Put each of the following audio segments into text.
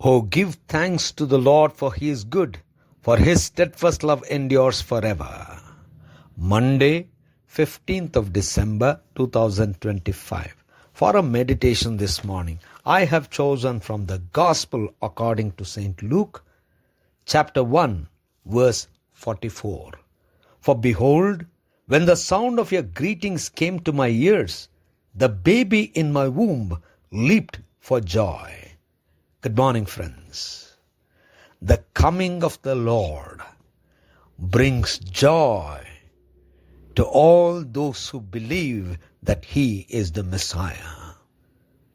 Oh, give thanks to the Lord, for He is good, for His steadfast love endures forever. Monday, 15th of December 2025. For a meditation this morning, I have chosen from the Gospel according to St. Luke, chapter 1, verse 44. For behold, when the sound of your greetings came to my ears, the baby in my womb leaped for joy. Good morning, friends. The coming of the Lord brings joy to all those who believe that He is the Messiah.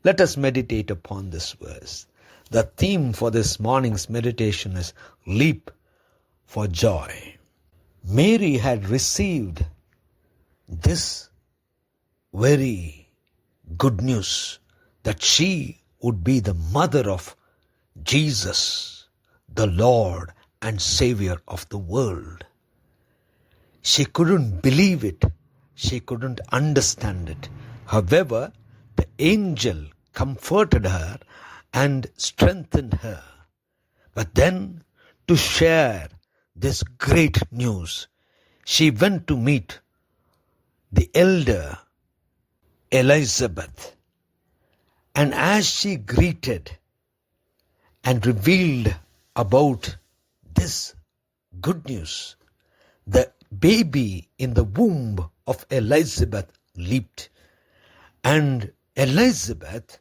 Let us meditate upon this verse. The theme for this morning's meditation is leap for joy. Mary had received this very good news that she would be the mother of Jesus, the Lord and Savior of the world. She couldn't believe it. She couldn't understand it. However, the angel comforted her and strengthened her. But then, to share this great news, she went to meet the elder Elizabeth. And as she greeted and revealed about this good news, the baby in the womb of Elizabeth leaped. And Elizabeth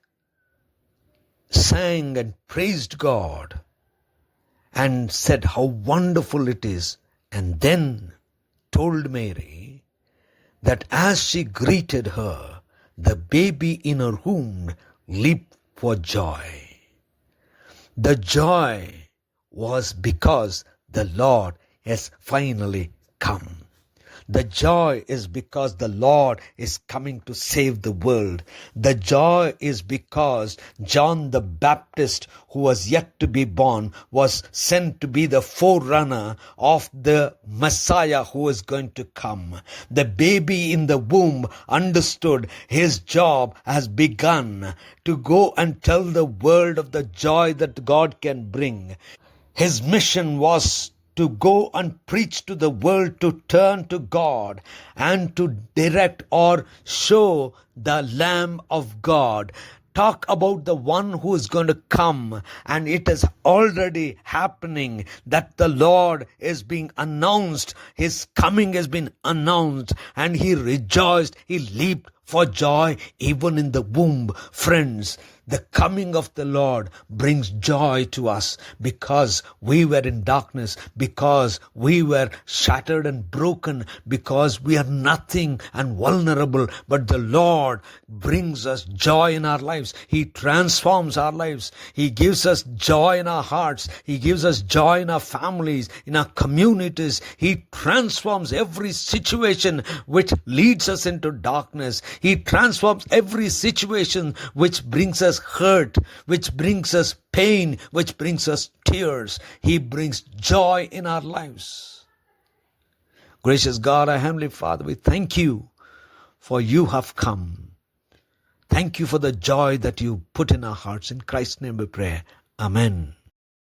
sang and praised God and said how wonderful it is. And then told Mary that as she greeted her, the baby in her womb leaped for joy. The joy was because the Lord has finally come. The joy is because the Lord is coming to save the world. The joy is because John the Baptist, who was yet to be born, was sent to be the forerunner of the Messiah who is going to come. The baby in the womb understood his job has begun to go and tell the world of the joy that God can bring. His mission was to go and preach to the world to turn to God and to direct or show the Lamb of God. Talk about the one who is going to come, and it is already happening that the Lord is being announced. His coming has been announced, and he rejoiced. He leaped for joy even in the womb. Friends, the coming of the Lord brings joy to us because we were in darkness, because we were shattered and broken, because we are nothing and vulnerable. But the Lord brings us joy in our lives. He transforms our lives. He gives us joy in our hearts. He gives us joy in our families, in our communities. He transforms every situation which leads us into darkness. He transforms every situation which brings us hurt, which brings us pain, which brings us tears. He brings joy in our lives. Gracious God, our Heavenly Father, we thank you for you have come. Thank you for the joy that you put in our hearts. In Christ's name we pray. Amen.